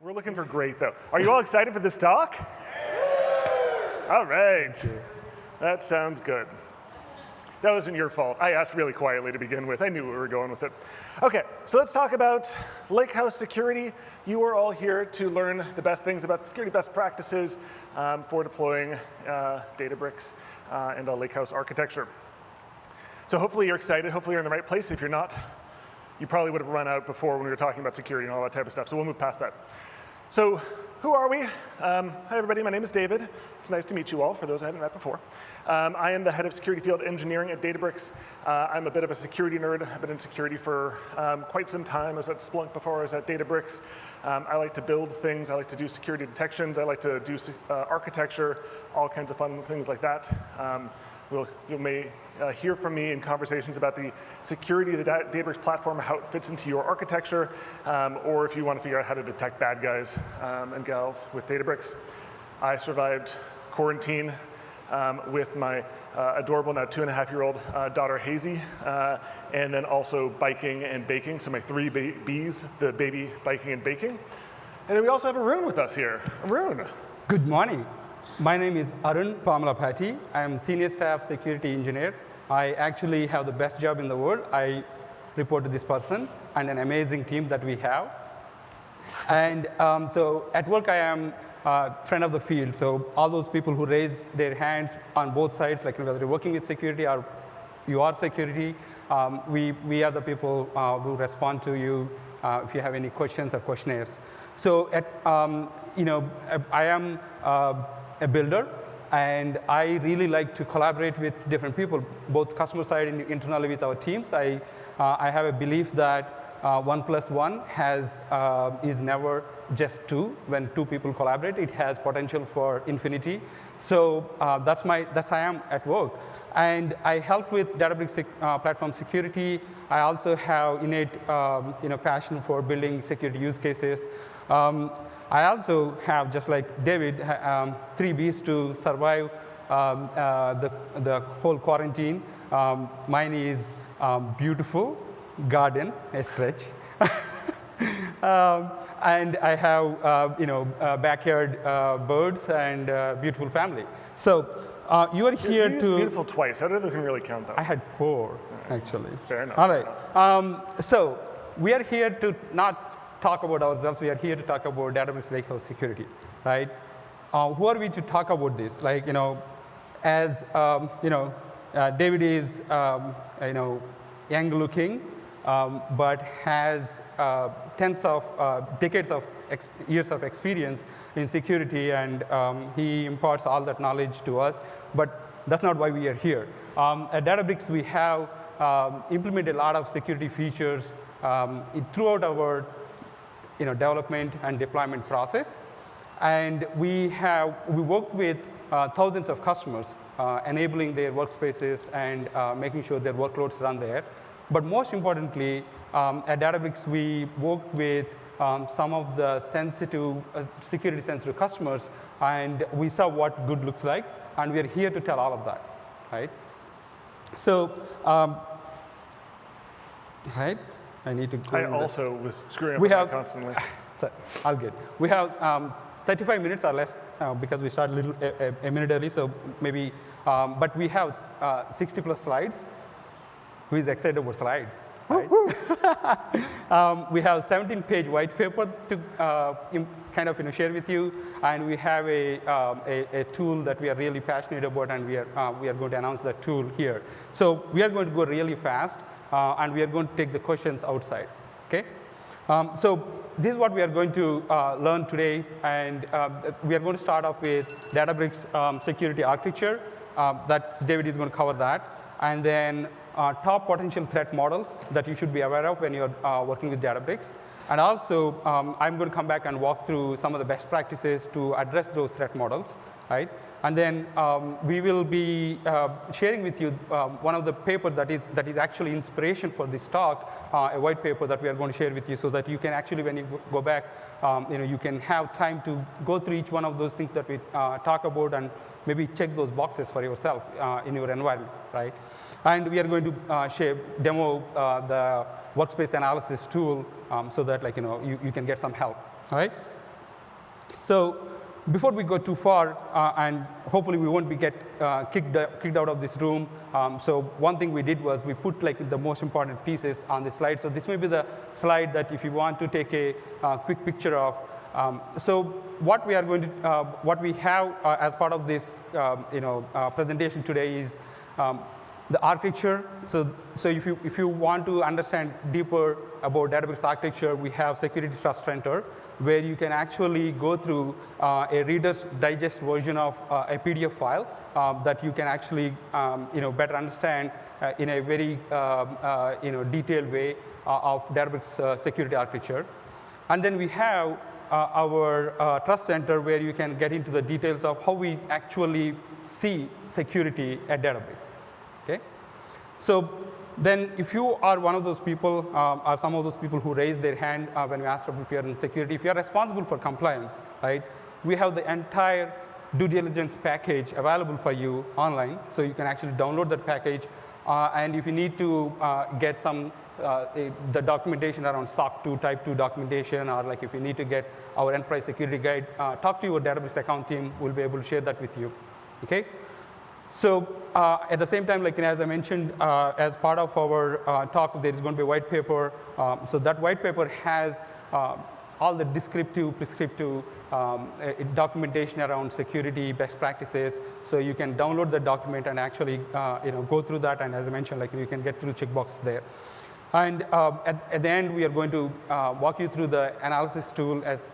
We're looking for great, though. Are you all excited for this talk? All right. That sounds good. That wasn't your fault. I asked really quietly to begin with. I knew we were going with it. OK, so let's talk about Lakehouse security. You are all here to learn the best things about security best practices for deploying Databricks and a Lakehouse architecture. So hopefully you're excited. Hopefully you're in the right place. If you're not, you probably would have run out before when we were talking about security and all that type of stuff. So we'll move past that. So who are we? Hi, everybody. My name is David. It's nice to meet you all, for those I haven't met before. I am the head of security field engineering at Databricks. I'm a bit of a security nerd. I've been in security for quite some time. I was at Splunk before I was at Databricks. I like to build things. I like to do security detections. I like to do architecture, all kinds of fun things like that. You may hear from me in conversations about the security of the Databricks platform, how it fits into your architecture, or if you want to figure out how to detect bad guys and gals with Databricks. I survived quarantine with my adorable, now 2.5-year-old daughter, Hazy, and then also biking and baking, so my 3 Bs, the baby, biking, and baking. And then we also have Arun with us here. Arun. Good morning. My name is Arun Pamalapati. I am Senior Staff Security Engineer. I actually have the best job in the world. I report to this person and an amazing team that we have. And so at work, I am friend of the field. So all those people who raise their hands on both sides, like whether you're working with security or you are security, we are the people who respond to you if you have any questions or questionnaires. So I am a builder, and I really like to collaborate with different people, both customer side and internally with our teams. I have a belief that 1 + 1 is never just 2. When 2 people collaborate, it has potential for infinity. So that's how I am at work. And I help with Databricks platform security. I also have innate passion for building security use cases. I also have, just like David, 3 Bs to survive the whole quarantine. Mine is beautiful, garden, a stretch. And I have backyard birds and beautiful family. So you are here you to beautiful twice. How did they really count that? I had 4 actually. Fair enough. All right. So we are here to not talk about ourselves. We are here to talk about Databricks Lakehouse security, right? Who are we to talk about this? Like, as David is, young-looking, but has tens of decades of years of experience in security, and he imparts all that knowledge to us. But that's not why we are here. At Databricks, we have implemented a lot of security features throughout our development and deployment process. And we work with thousands of customers, enabling their workspaces and making sure their workloads run there. But most importantly, at Databricks, we work with some of the security-sensitive customers, and we saw what good looks like, and we are here to tell all of that, right? So, right? I need to go. I also was screwing up with that constantly. Sorry, all good. We have 35 minutes or less because we started a minute early, so maybe, but we have 60+ slides. Who is excited about slides? Right? We have 17-page white paper to kind of share with you, and we have a tool that we are really passionate about, and we are going to announce that tool here. So we are going to go really fast, and we are going to take the questions outside. Okay? So this is what we are going to learn today, and we are going to start off with Databricks security architecture. David is going to cover that, and then top potential threat models that you should be aware of when you're working with Databricks. And also, I'm going to come back and walk through some of the best practices to address those threat models, right? And then we will be sharing with you one of the papers that is actually inspiration for this talk, a white paper that we are going to share with you, so that you can actually, when you go back, you can have time to go through each one of those things that we talk about and maybe check those boxes for yourself in your environment, right? And we are going to demo the workspace analysis tool so that you can get some help, all right? So before we go too far, and hopefully we won't be get kicked out of this room, so one thing we did was we put like the most important pieces on the slide. So this may be the slide that if you want to take a quick picture of. So what we are going to, what we have as part of this, presentation today is the architecture. So if you want to understand deeper about Databricks architecture, we have Security Trust Center, where you can actually go through a Reader's Digest version of a PDF file that you can actually better understand in a very detailed way of Databricks security architecture. And then we have our Trust Center, where you can get into the details of how we actually see security at Databricks. Okay? So then if you are one of those people, or some of those people who raise their hand when we asked if you are in security, if you are responsible for compliance, right, we have the entire due diligence package available for you online. So you can actually download that package. And if you need to get some the documentation around SOC 2, Type 2 documentation, or like if you need to get our enterprise security guide, talk to your Databricks account team. We'll be able to share that with you. Okay? So at the same time, like as I mentioned, as part of our talk, there is going to be a white paper. So that white paper has all the descriptive, prescriptive documentation around security best practices. So you can download the document and actually go through that. And as I mentioned, like you can get through checkboxes there. And at the end, we are going to walk you through the analysis tool as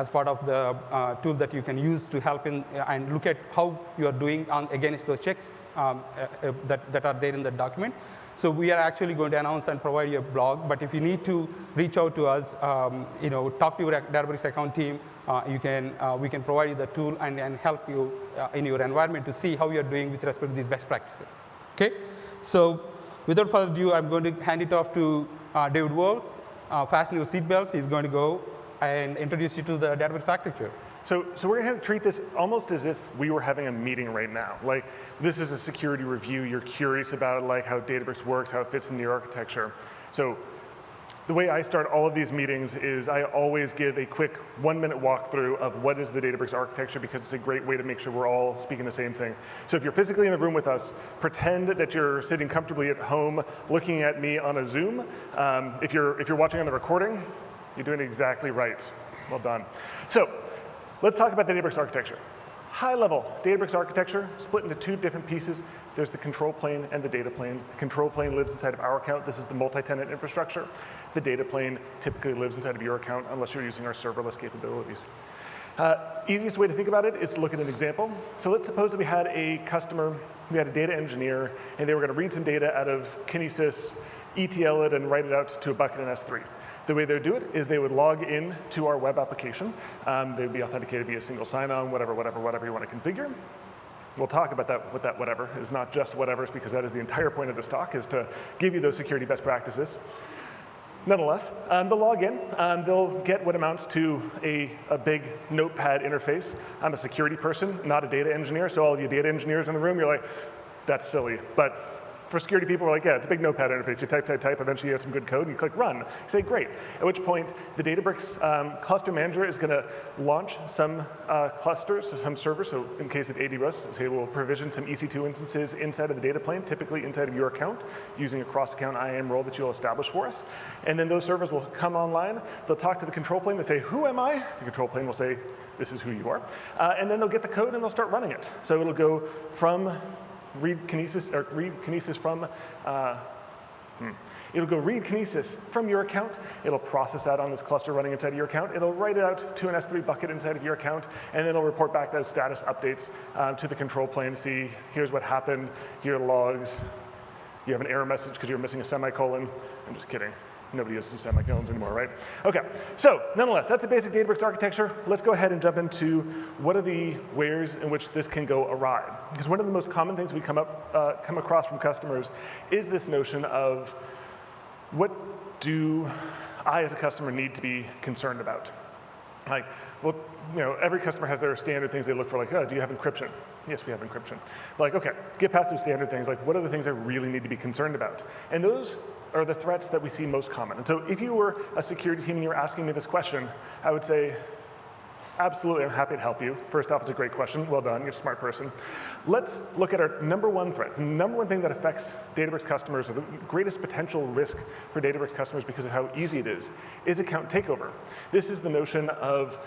part of the tool that you can use to help in and look at how you are doing against those checks that are there in the document. So we are actually going to announce and provide you a blog. But if you need to reach out to us, talk to your Databricks account team, we can provide you the tool and help you in your environment to see how you are doing with respect to these best practices. Okay? So without further ado, I'm going to hand it off to David Wolves. Fasten your seatbelts. He's going to go and introduce you to the Databricks architecture. So we're going to treat this almost as if we were having a meeting right now. Like, this is a security review. You're curious about like how Databricks works, how it fits in the architecture. So the way I start all of these meetings is I always give a quick 1-minute walkthrough of what is the Databricks architecture, because it's a great way to make sure we're all speaking the same thing. So if you're physically in the room with us, pretend that you're sitting comfortably at home looking at me on a Zoom. If you're watching on the recording, you're doing it exactly right. Well done. So let's talk about the Databricks architecture. High level Databricks architecture split into two different pieces. There's the control plane and the data plane. The control plane lives inside of our account. This is the multi-tenant infrastructure. The data plane typically lives inside of your account unless you're using our serverless capabilities. Easiest way to think about it is to look at an example. So let's suppose that we had a customer, we had a data engineer, and they were going to read some data out of Kinesis, ETL it, and write it out to a bucket in S3. The way they would do it is they would log in to our web application. They would be authenticated via single sign-on, whatever you want to configure. We'll talk about that, what that whatever is, not just whatever's, because that is the entire point of this talk, is to give you those security best practices. Nonetheless, they'll log in. They'll get what amounts to a big notepad interface. I'm a security person, not a data engineer, so all of you data engineers in the room, you're like, that's silly. But for security people, we're like, yeah, it's a big notepad interface. You type, eventually you have some good code, and you click run. You say, great. At which point, the Databricks cluster manager is going to launch some clusters, some servers. So in case of AWS, say we'll provision some EC2 instances inside of the data plane, typically inside of your account, using a cross-account IAM role that you'll establish for us. And then those servers will come online. They'll talk to the control plane. They say, who am I? The control plane will say, this is who you are. And then they'll get the code, and they'll start running it. So it'll go from read Kinesis from, it'll go read Kinesis from your account. It'll process that on this cluster running inside of your account. It'll write it out to an S3 bucket inside of your account, and then it'll report back those status updates to the control plane to see, here's what happened, here are the logs. You have an error message because you're missing a semicolon. I'm just kidding. Nobody uses semicolons anymore, right? OK, so nonetheless, that's the basic Databricks architecture. Let's go ahead and jump into what are the ways in which this can go awry. Because one of the most common things we come across from customers is this notion of, what do I as a customer need to be concerned about? Like, well, every customer has their standard things they look for, like, oh, do you have encryption? Yes, we have encryption. Like, OK, get past those standard things. Like, what are the things I really need to be concerned about? And those are the threats that we see most common. And so if you were a security team and you were asking me this question, I would say, Absolutely, I'm happy to help you. First off, it's a great question. Well done, you're a smart person. Let's look at our #1 threat. The #1 thing that affects Databricks customers, or the greatest potential risk for Databricks customers because of how easy it is account takeover. This is the notion of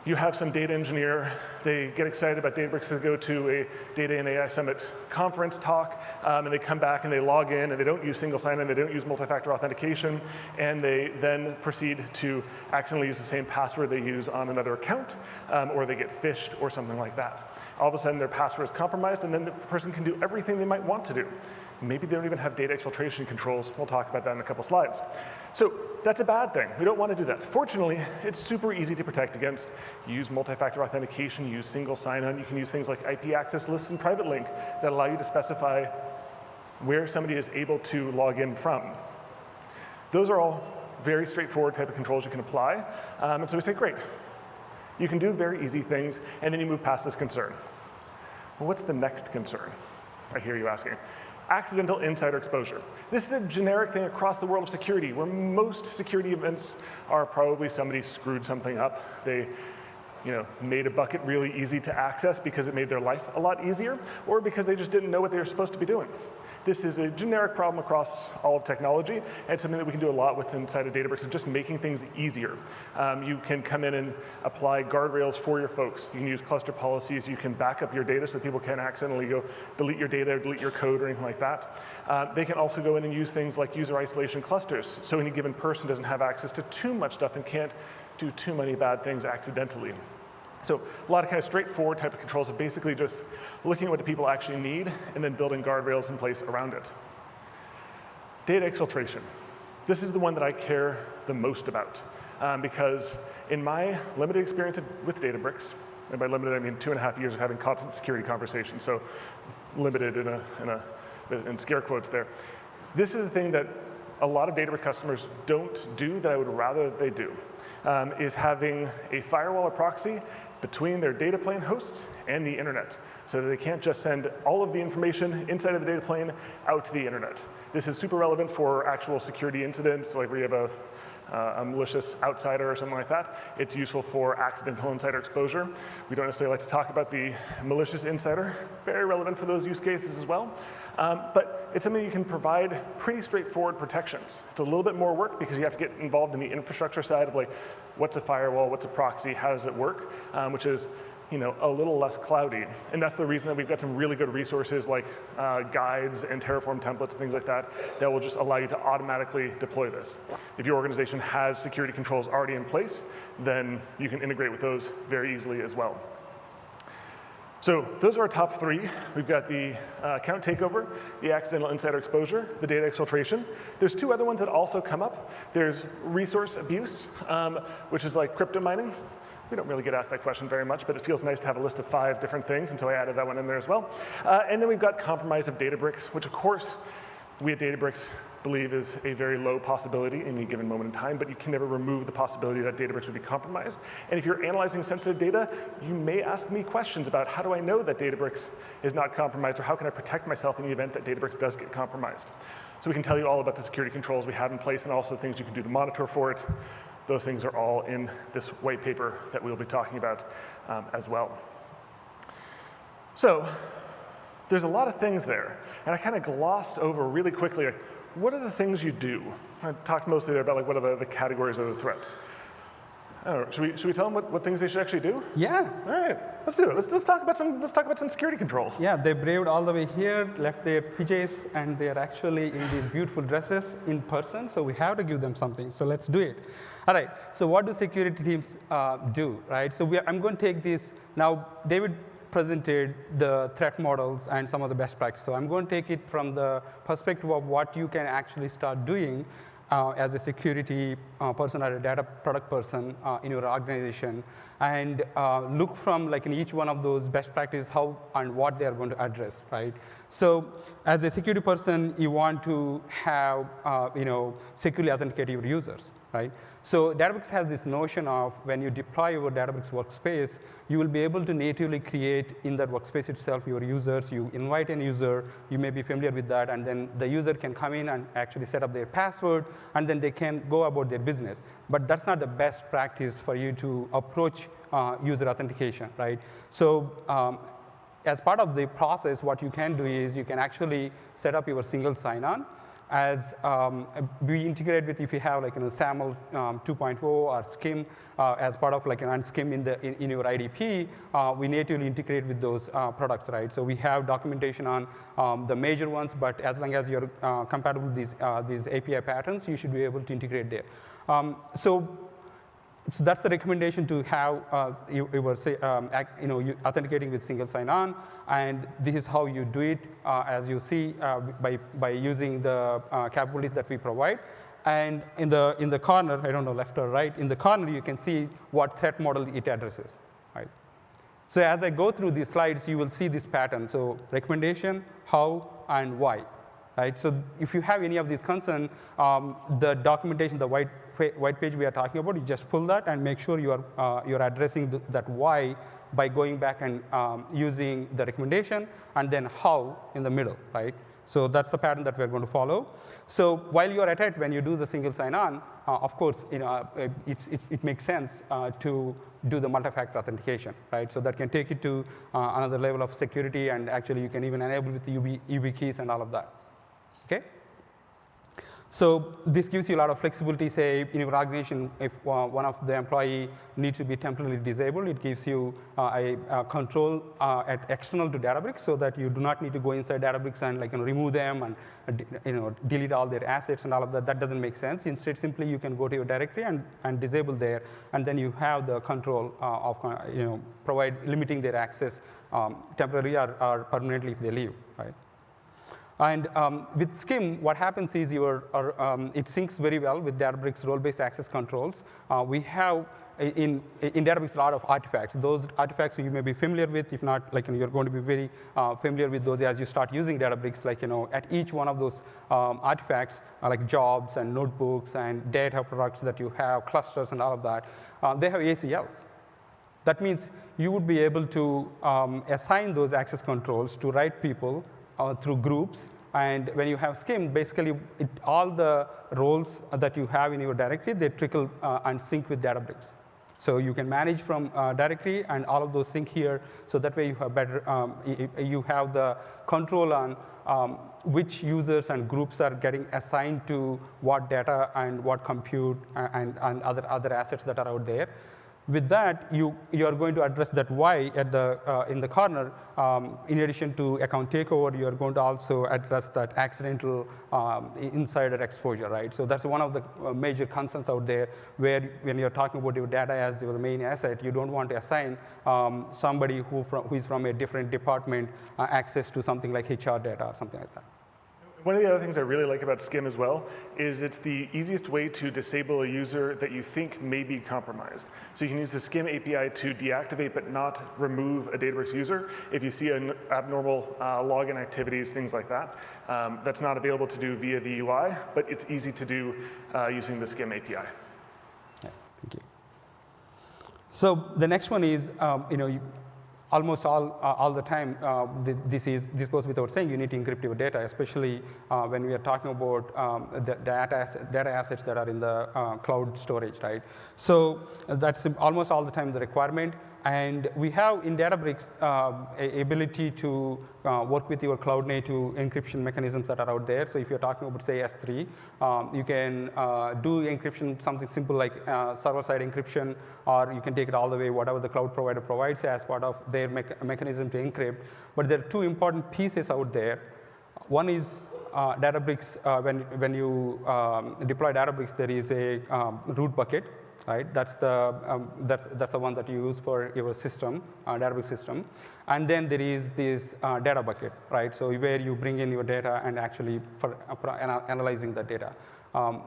you have some data engineer, they get excited about Databricks to go to a Data and AI Summit conference talk, and they come back and they log in and they don't use single sign-on, they don't use multi-factor authentication, and they then proceed to accidentally use the same password they use on another account, or they get phished or something like that. All of a sudden their password is compromised, and then the person can do everything they might want to do. Maybe they don't even have data exfiltration controls. We'll talk about that in a couple slides. So that's a bad thing. We don't want to do that. Fortunately, it's super easy to protect against. Use multi-factor authentication, use single sign-on. You can use things like IP access lists and private link that allow you to specify where somebody is able to log in from. Those are all very straightforward type of controls you can apply. And so we say, great. You can do very easy things, and then you move past this concern. Well, what's the next concern? I hear you asking. Accidental insider exposure. This is a generic thing across the world of security, where most security events are probably somebody screwed something up. They made a bucket really easy to access because it made their life a lot easier, or because they just didn't know what they were supposed to be doing. This is a generic problem across all of technology, and it's something that we can do a lot with inside of Databricks, of just making things easier. You can come in and apply guardrails for your folks. You can use cluster policies. You can back up your data so people can't accidentally go delete your data or delete your code or anything like that. They can also go in and use things like user isolation clusters, so any given person doesn't have access to too much stuff and can't do too many bad things accidentally. So a lot of kind of straightforward type of controls of basically just looking at what the people actually need and then building guardrails in place around it. Data exfiltration. This is the one that I care the most about because in my limited experience with Databricks, and by limited I mean 2.5 years of having constant security conversations, so limited in scare quotes there. This is the thing that a lot of Databricks customers don't do that I would rather they do, is having a firewall or proxy between their data plane hosts and the internet, so that they can't just send all of the information inside of the data plane out to the internet. This is super relevant for actual security incidents, like where you have a malicious outsider or something like that. It's useful for accidental insider exposure. We don't necessarily like to talk about the malicious insider. Very relevant for those use cases as well. But it's something you can provide pretty straightforward protections. It's a little bit more work because you have to get involved in the infrastructure side of like, what's a firewall, what's a proxy, how does it work, which is a little less cloudy. And that's the reason that we've got some really good resources like guides and Terraform templates and things like that that will just allow you to automatically deploy this. If your organization has security controls already in place, then you can integrate with those very easily as well. So those are our top 3. We've got the account takeover, the accidental insider exposure, the data exfiltration. There's 2 other ones that also come up. There's resource abuse, which is like crypto mining. We don't really get asked that question very much, but it feels nice to have a list of 5 different things, and so I added that one in there as well. And then we've got compromise of Databricks, which of course we at Databricks believe is a very low possibility in any given moment in time, but you can never remove the possibility that Databricks would be compromised. And if you're analyzing sensitive data, you may ask me questions about how do I know that Databricks is not compromised, or how can I protect myself in the event that Databricks does get compromised. So we can tell you all about the security controls we have in place and also things you can do to monitor for it. Those things are all in this white paper that we'll be talking about as well. So there's a lot of things there, and I kind of glossed over really quickly, like, what are the things you do? I talked mostly there about like what are the categories of the threats. I don't know, should we tell them what things they should actually do? Yeah. All right, let's do it. Let's talk about some security controls. Yeah, they braved all the way here, left their PJs, and they are actually in these beautiful dresses in person, so we have to give them something, so let's do it. All right, so what do security teams do, right? So I'm going to take this, now David presented the threat models and some of the best practices. So I'm going to take it from the perspective of what you can actually start doing as a security person or a data product person in your organization, and look from like in each one of those best practices how and what they are going to address, right? So as a security person, you want to have securely authenticate your users, right? So Databricks has this notion of when you deploy your Databricks workspace, you will be able to natively create in that workspace itself your users. You invite a user, you may be familiar with that, and then the user can come in and actually set up their password, and then they can go about their business. But that's not the best practice for you to approach user authentication, right? So as part of the process, what you can do is you can actually set up your single sign-on. As we integrate with, if you have like SAML 2.0 or SCIM as part of like an SCIM in your IDP, we natively integrate with those products, right? So we have documentation on the major ones, but as long as you're compatible with these API patterns, you should be able to integrate there. So that's the recommendation to have authenticating with single sign-on, and this is how you do it, as you see, by using the capabilities that we provide. And in the corner, I don't know left or right, in the corner you can see what threat model it addresses, right? So as I go through these slides, you will see this pattern. So recommendation, how, and why. Right? So if you have any of these concerns, the documentation, the white page we are talking about, you just pull that and make sure you're addressing that why by going back and using the recommendation, and then how in the middle, right? So that's the pattern that we're going to follow. So while you're at it, when you do the single sign-on, of course, it makes sense to do the multi-factor authentication, right? So that can take it to another level of security, and actually you can even enable with the UB keys and all of that. Okay? So this gives you a lot of flexibility. Say in your organization, if one of the employee needs to be temporarily disabled, it gives you a control at external to Databricks, so that you do not need to go inside Databricks and remove them and delete all their assets and all of that. That doesn't make sense. Instead, simply you can go to your directory and disable there, and then you have the control of provide limiting their access temporarily or permanently if they leave, right? And with SCIM, what happens is it syncs very well with Databricks role-based access controls. We have in Databricks a lot of artifacts. Those artifacts you may be familiar with. If not, you're going to be very familiar with those as you start using Databricks. At each one of those artifacts, like jobs and notebooks and data products that you have, clusters and all of that, they have ACLs. That means you would be able to assign those access controls to right people through groups. And when you have SCIM, basically all the roles that you have in your directory, they trickle and sync with Databricks. So you can manage from directory, and all of those sync here. So that way you have better, you have the control on which users and groups are getting assigned to what data and what compute and other assets that are out there. With that, you are going to address that why at in the corner. In addition to account takeover, you are going to also address that accidental insider exposure, right? So that's one of the major concerns out there, where when you're talking about your data as your main asset, you don't want to assign somebody who is from a different department access to something like HR data or something like that. One of the other things I really like about SCIM as well is it's the easiest way to disable a user that you think may be compromised. So you can use the SCIM API to deactivate but not remove a Databricks user if you see an abnormal login activities, things like that. That's not available to do via the UI, but it's easy to do using the SCIM API. Yeah, thank you. So the next one is, almost all the time, this goes without saying, you need to encrypt your data, especially when we are talking about the data assets that are in the cloud storage, right? So that's almost all the time the requirement. And we have in Databricks ability to work with your cloud native encryption mechanisms that are out there. So if you're talking about, say, S3, you can do encryption, something simple like server-side encryption, or you can take it all the way, whatever the cloud provider provides as part of their mechanism to encrypt. But there are two important pieces out there. One is Databricks, when you deploy Databricks, there is a root bucket. Right, that's the one that you use for your system, Databricks system, and then there is this data bucket, right? So where you bring in your data and actually for analyzing the data.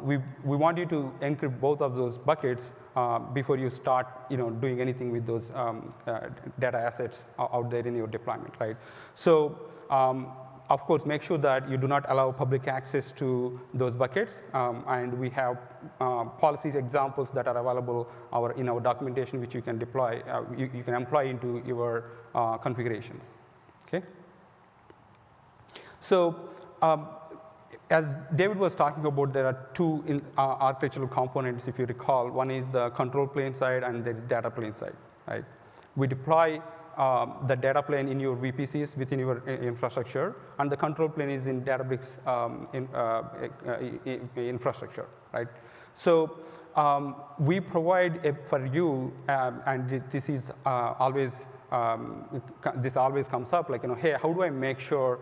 We want you to encrypt both of those buckets before you start, doing anything with those data assets out there in your deployment, right? So. Of course, make sure that you do not allow public access to those buckets, and we have policies examples that are available in our documentation, which you can deploy, you can employ into your configurations. Okay. So as David was talking about, there are two architectural components, if you recall. One is the control plane side, and there is data plane side, right? We deploy the data plane in your VPCs within your infrastructure, and the control plane is in Databricks infrastructure, right? So we provide for you, and this is always this always comes up, like, hey, how do I make sure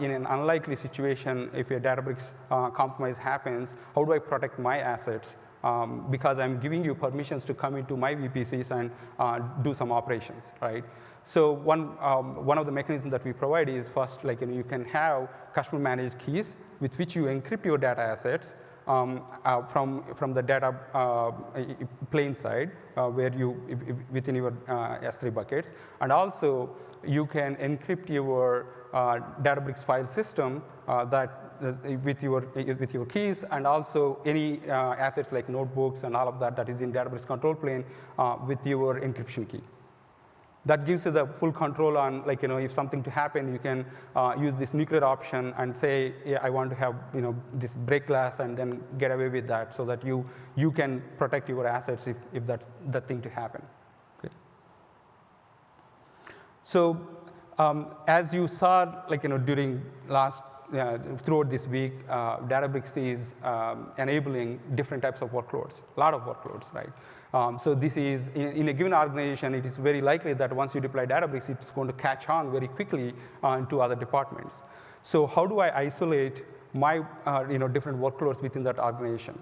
in an unlikely situation, if a Databricks compromise happens, how do I protect my assets? Because I'm giving you permissions to come into my VPCs and do some operations, right? So one of the mechanisms that we provide is first, like, you can have customer managed keys with which you encrypt your data assets from the data plane side, where you within your S3 buckets, and also you can encrypt your Databricks file system with your keys, and also any assets like notebooks and all of that is in Databricks control plane with your encryption key. That gives you the full control on, like, if something to happen, you can use this nuclear option and say, yeah, I want to have, this break glass, and then get away with that, so that you can protect your assets if that's the thing to happen. Okay. So as you saw, like, during throughout this week, Databricks is enabling different types of workloads, a lot of workloads, right? So this is, in a given organization, it is very likely that once you deploy Databricks, it's going to catch on very quickly into other departments. So how do I isolate my different workloads within that organization?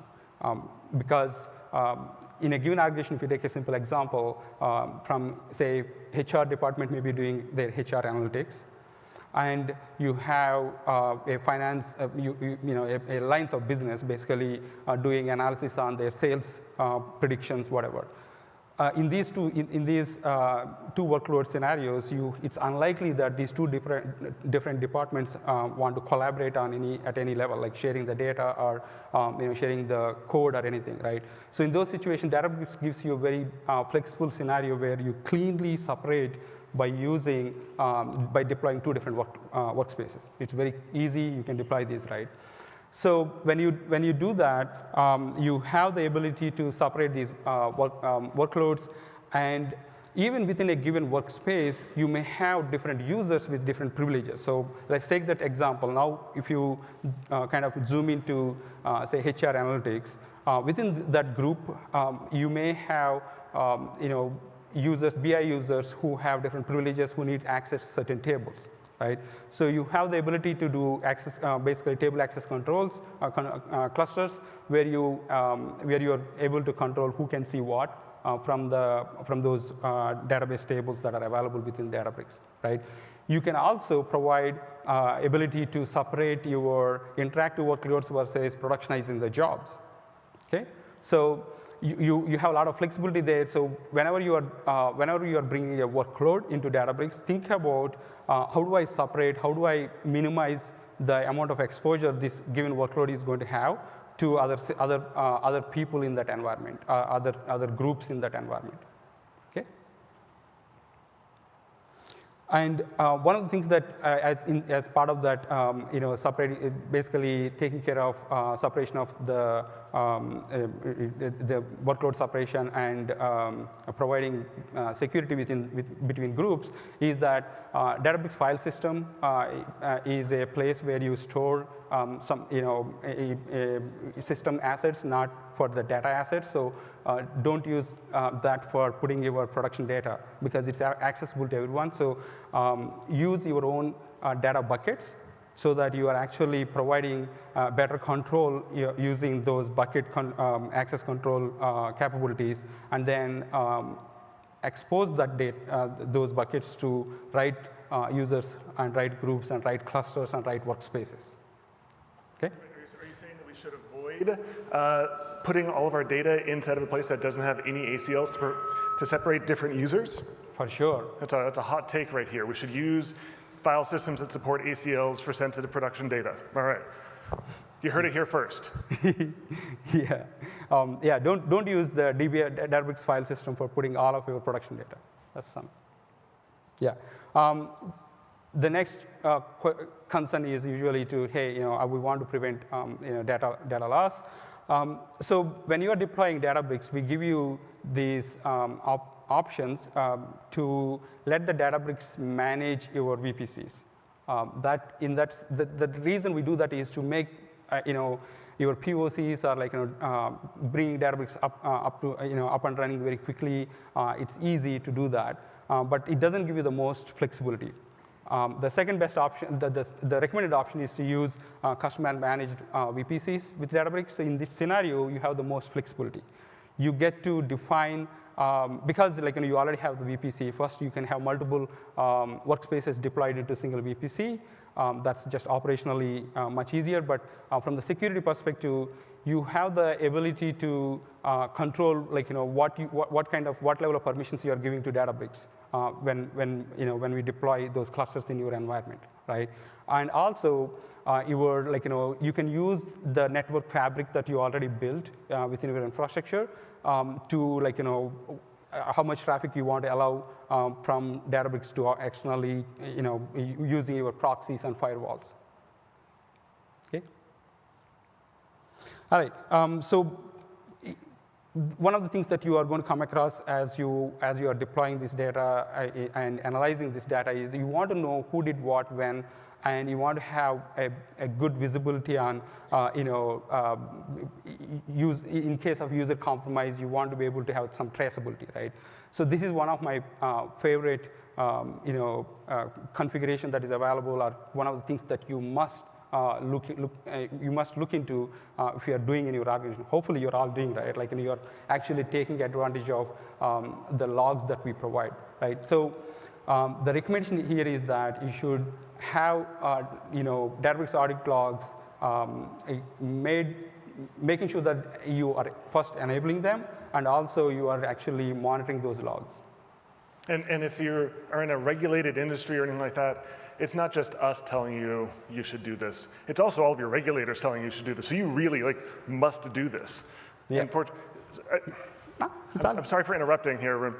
Because in a given organization, if you take a simple example, from, say, HR department may be doing their HR analytics, and you have a finance, a lines of business basically doing analysis on their sales predictions, whatever. In these two workload scenarios, it's unlikely that these two different departments want to collaborate on at any level, like sharing the data or sharing the code or anything, right? So in those situations, Databricks gives you a very flexible scenario where you cleanly separate by deploying two different workspaces. It's very easy. You can deploy these, right? So when you do that, you have the ability to separate these workloads, and even within a given workspace, you may have different users with different privileges. So let's take that example. Now, if you kind of zoom into, say, HR analytics, within that group, you may have, BI users who have different privileges, who need access to certain tables, right? So you have the ability to do access, basically table access controls, clusters, where you're able to control who can see what from those database tables that are available within Databricks, right? You can also provide ability to separate your interactive workloads versus productionizing the jobs, okay? So you have a lot of flexibility there. So whenever you are bringing a workload into Databricks, think about how do I separate, how do I minimize the amount of exposure this given workload is going to have to other people in that environment, other groups in that environment. Okay. And one of the things that, as part of that, separating, basically taking care of separation of the workload separation and providing security between groups, is that Databricks file system is a place where you store some system assets, not for the data assets. So don't use that for putting your production data, because it's accessible to everyone. So use your own data buckets, so that you are actually providing better control using those bucket access control capabilities, and then expose that those buckets to right users and right groups and right clusters and right workspaces. Okay. Are you saying that we should avoid putting all of our data inside of a place that doesn't have any ACLs to separate different users? For sure. That's a hot take right here. We should use file systems that support ACLs for sensitive production data. All right. You heard it here first. Yeah. Don't use the Databricks file system for putting all of your production data. That's some. Yeah. The next concern is usually to, hey, we want to prevent data loss. So when you are deploying Databricks, we give you these options to let the Databricks manage your VPCs. The reason we do that is to make your POCs are bringing Databricks up and running very quickly. It's easy to do that, but it doesn't give you the most flexibility. The second best option, the recommended option is to use custom and managed VPCs with Databricks. So in this scenario, you have the most flexibility. You get to define, because you already have the VPC, first you can have multiple workspaces deployed into a single VPC. That's just operationally much easier, but from the security perspective, you have the ability to control what level of permissions you are giving to Databricks when we deploy those clusters in your environment, right? And also, you can use the network fabric that you already built within your infrastructure to how much traffic you want to allow from Databricks to externally, using your proxies and firewalls. Okay. All right. So one of the things that you are going to come across as you are deploying this data and analyzing this data is you want to know who did what when, and you want to have a good visibility on, in case of user compromise, you want to be able to have some traceability, right? So this is one of my favorite, configuration that is available, or one of the things that you must look into if you are doing in your organization. Hopefully, you're all doing right, you're actually taking advantage of the logs that we provide, right? So the recommendation here is that you should have Databricks audit logs making sure that you are first enabling them, and also you are actually monitoring those logs. And if you are in a regulated industry or anything like that, it's not just us telling you you should do this. It's also all of your regulators telling you should do this. So you really must do this. Yeah. I'm sorry for interrupting here, Arun.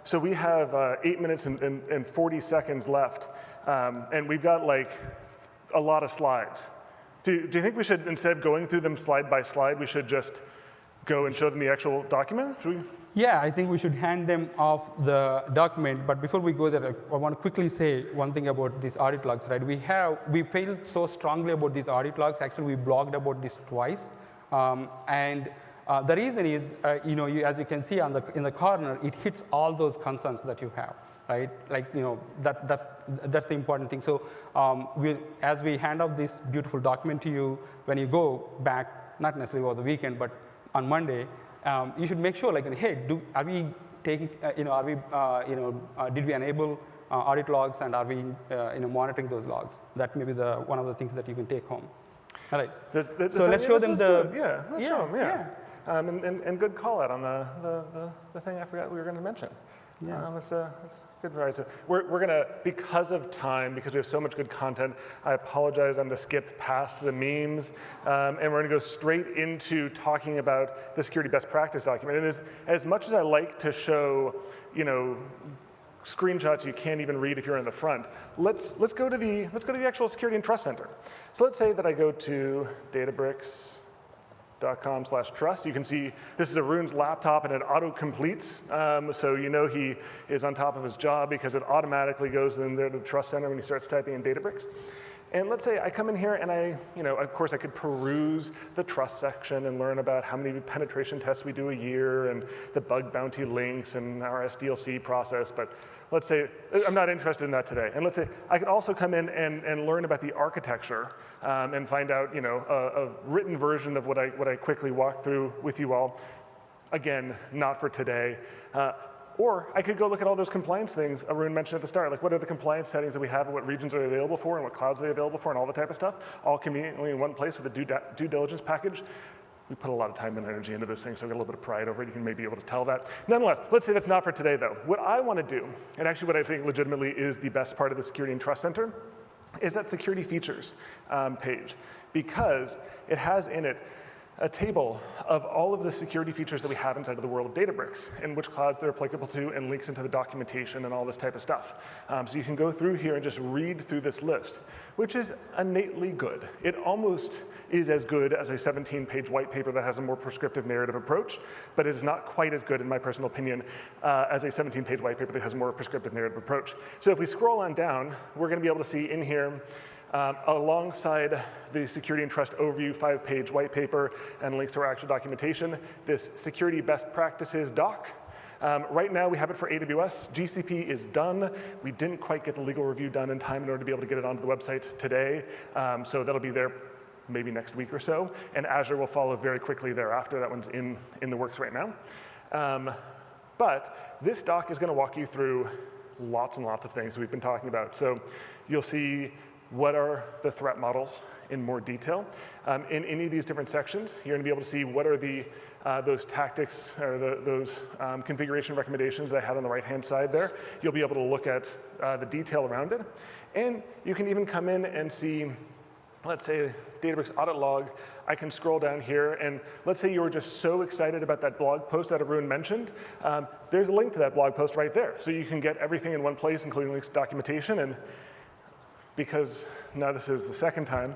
So we have 8 minutes and 40 seconds left, and we've got a lot of slides. Do you think we should, instead of going through them slide by slide, we should just go and show them the actual document? Should we? Yeah, I think we should hand them off the document. But before we go there, I want to quickly say one thing about these audit logs, right? We felt so strongly about these audit logs. Actually, we blogged about this twice. And the reason is, as you can see in the corner, it hits all those concerns that you have, right? That's the important thing. So as we hand off this beautiful document to you, when you go back, not necessarily over the weekend, but on Monday, you should make sure, hey, are we taking, did we enable audit logs, and are we, monitoring those logs? That may be one of the things that you can take home. All right. So let's show them the. Let's show them. Yeah. And good call out on the thing I forgot we were going to mention. Yeah. That's good. Right. So we're going to, because of time, because we have so much good content, I apologize, I'm going to skip past the memes, and we're going to go straight into talking about the security best practice document. And as much as I like to show, screenshots you can't even read if you're in the front, let's go to the actual security and trust center. So let's say that I go to Databricks.com/trust. You can see this is Arun's laptop, and it auto-completes. So he is on top of his job because it automatically goes in there to the trust center when he starts typing in Databricks. And let's say I come in here and of course I could peruse the trust section and learn about how many penetration tests we do a year and the bug bounty links and our SDLC process. But let's say I'm not interested in that today. And let's say I could also come in and learn about the architecture and find out a written version of what I quickly walked through with you all. Again, not for today. Or I could go look at all those compliance things Arun mentioned at the start, what are the compliance settings that we have and what regions are they available for and what clouds are they available for and all the type of stuff, all conveniently in one place with a due diligence package. We put a lot of time and energy into this thing, so I've got a little bit of pride over it. You can maybe be able to tell that. Nonetheless, let's say that's not for today, though. What I want to do, and actually what I think legitimately is the best part of the Security and Trust Center, is that security features page, because it has in it a table of all of the security features that we have inside of the world of Databricks, and which clouds they're applicable to, and links into the documentation and all this type of stuff. So you can go through here and just read through this list, which is innately good. It almost is as good as a 17-page white paper that has a more prescriptive narrative approach, but it is not quite as good, in my personal opinion, as a 17-page white paper that has a more prescriptive narrative approach. So if we scroll on down, we're going to be able to see in here, alongside the security and trust overview 5-page white paper and links to our actual documentation, this security best practices doc. Right now we have it for AWS. GCP is done. We didn't quite get the legal review done in time in order to be able to get it onto the website today. So that'll be there maybe next week or so. And Azure will follow very quickly thereafter. That one's in the works right now. But this doc is going to walk you through lots and lots of things we've been talking about. So you'll see what are the threat models in more detail. In any of these different sections, you're going to be able to see what are those tactics or those configuration recommendations that I had on the right-hand side there. You'll be able to look at the detail around it. And you can even come in and see, let's say, Databricks audit log. I can scroll down here, and let's say you were just so excited about that blog post that Arun mentioned. There's a link to that blog post right there. So you can get everything in one place, including links to documentation. And because now this is the second time,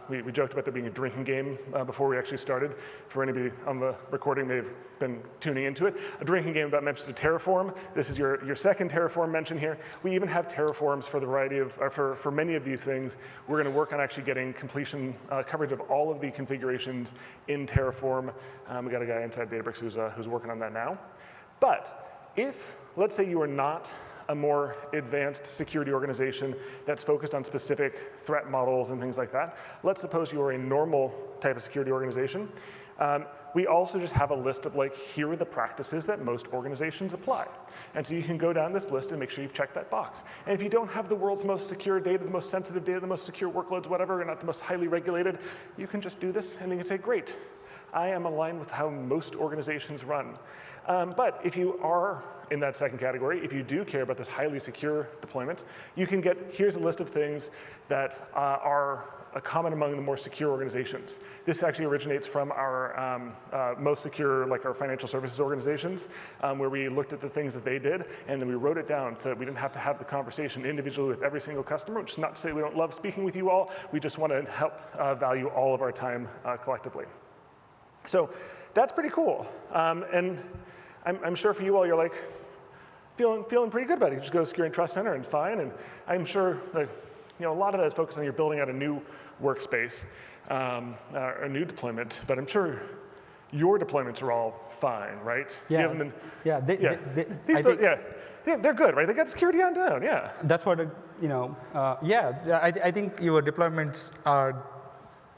we joked about there being a drinking game before we actually started. For anybody on the recording, they've been tuning into it. A drinking game about mentions of Terraform. This is your second Terraform mention here. We even have Terraforms for the variety of, for many of these things. We're going to work on actually getting completion coverage of all of the configurations in Terraform. We got a guy inside Databricks who's working on that now. But if, let's say you are not a more advanced security organization that's focused on specific threat models and things like that. Let's suppose you are a normal type of security organization. We also just have a list of like, here are the practices that most organizations apply. And so you can go down this list and make sure you've checked that box. And if you don't have the world's most secure data, the most sensitive data, the most secure workloads, whatever, or not the most highly regulated, you can just do this and then you can say, great, I am aligned with how most organizations run. But if you are in that second category, if you do care about this highly secure deployment, you can get, here's a list of things that are common among the more secure organizations. This actually originates from our most secure, like our financial services organizations, where we looked at the things that they did, and then we wrote it down so that we didn't have to have the conversation individually with every single customer, which is not to say we don't love speaking with you all. We just want to help value all of our time collectively. So that's pretty cool. And I'm sure for you all, you're like, feeling pretty good about it. You just go to Security and Trust Center and fine. And I'm sure that, a lot of that is focused on you're building out a new workspace, a new deployment. But I'm sure your deployments are all fine, right? Yeah. They're good, right? They got security on down, yeah. That's what, I think your deployments are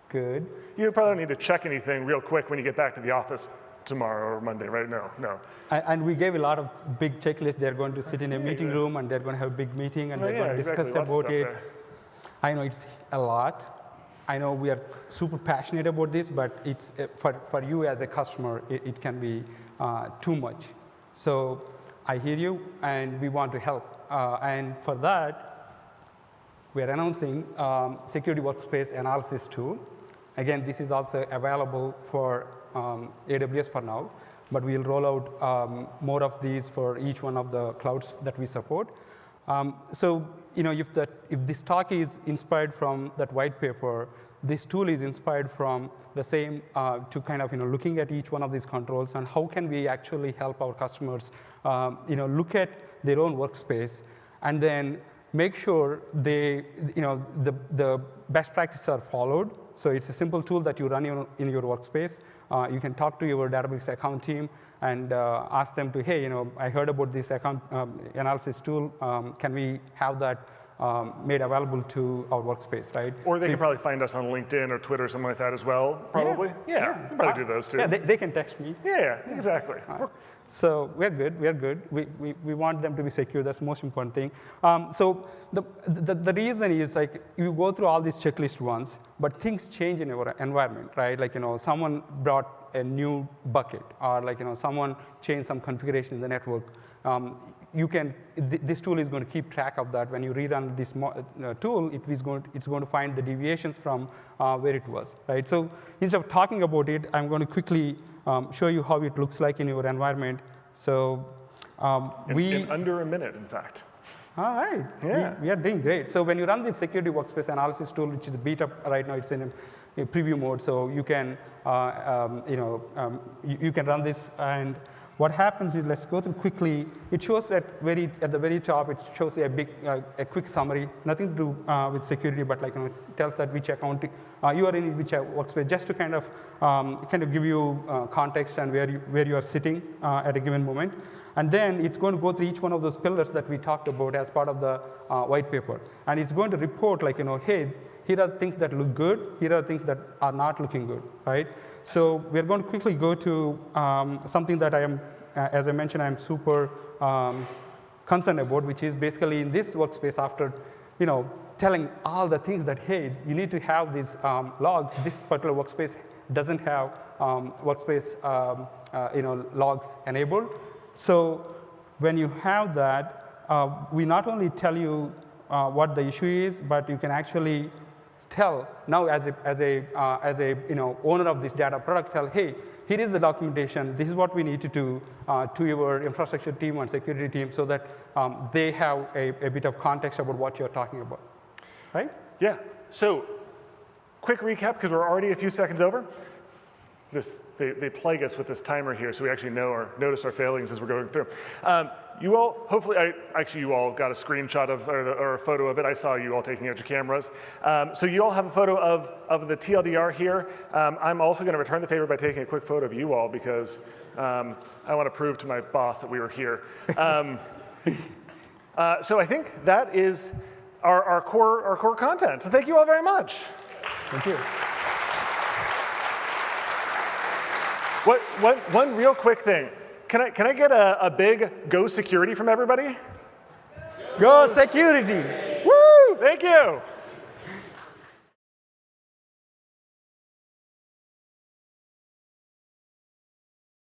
good. You probably don't need to check anything real quick when you get back to the office tomorrow or Monday, right? No. And we gave a lot of big checklists. They're going to sit in a meeting room, and they're going to have a big meeting, and they're going to discuss about it. There. I know it's a lot. I know we are super passionate about this, but it's for you as a customer, it can be too much. So I hear you, and we want to help. And for that, we are announcing Security Workspace Analysis Tool. Again, this is also available for AWS for now, but we'll roll out more of these for each one of the clouds that we support. So, if this talk is inspired from that white paper, this tool is inspired from the same to kind of looking at each one of these controls and how can we actually help our customers look at their own workspace and then make sure they the best practices are followed. So it's a simple tool that you run in your workspace. You can talk to your Databricks account team and ask them to, hey, I heard about this account analysis tool. Can we have that made available to our workspace, right? Or they can probably find us on LinkedIn or Twitter or something like that as well, probably. Yeah, you can probably do those too. Yeah, they can text me. Yeah, exactly. So we're good. We want them to be secure. That's the most important thing. So the reason is like you go through all these checklists once, but things change in your environment, right? Like someone brought a new bucket, or like someone changed some configuration in the network. this tool is going to keep track of that. When you rerun this tool, it's going to find the deviations from where it was, right? So instead of talking about it, I'm going to quickly show you how it looks like in your environment. So in under a minute, in fact. All right, yeah. we are doing great. So when you run the security workspace analysis tool, which is beta right now, it's in a preview mode, so you can, you can run this. And what happens is, let's go through quickly. It shows at the very top, it shows a quick summary, nothing to do with security, but like it tells that which account you are in, which workspace, just to kind of give you context and where you are sitting at a given moment. And then it's going to go through each one of those pillars that we talked about as part of the white paper. And it's going to report like, hey, here are things that look good, here are things that are not looking good, right? So we're going to quickly go to something that I am, as I mentioned, I'm super concerned about, which is basically in this workspace after, telling all the things that, hey, you need to have these logs. This particular workspace doesn't have workspace, logs enabled. So when you have that, we not only tell you what the issue is, but you can actually tell now as a owner of this data product, tell, hey, here is the documentation. This is what we need to do to your infrastructure team and security team, so that they have a bit of context about what you're talking about, right? Yeah. So quick recap, because we're already a few seconds over. They plague us with this timer here, so we actually notice our failings as we're going through. You all, hopefully, you all got a screenshot of, or a photo of it. I saw you all taking out your cameras. So you all have a photo of the TLDR here. I'm also going to return the favor by taking a quick photo of you all, because I want to prove to my boss that we were here. So I think that is our core content. So thank you all very much. Thank you. One real quick thing. Can I get a big go security from everybody? Go security. Woo! Thank you.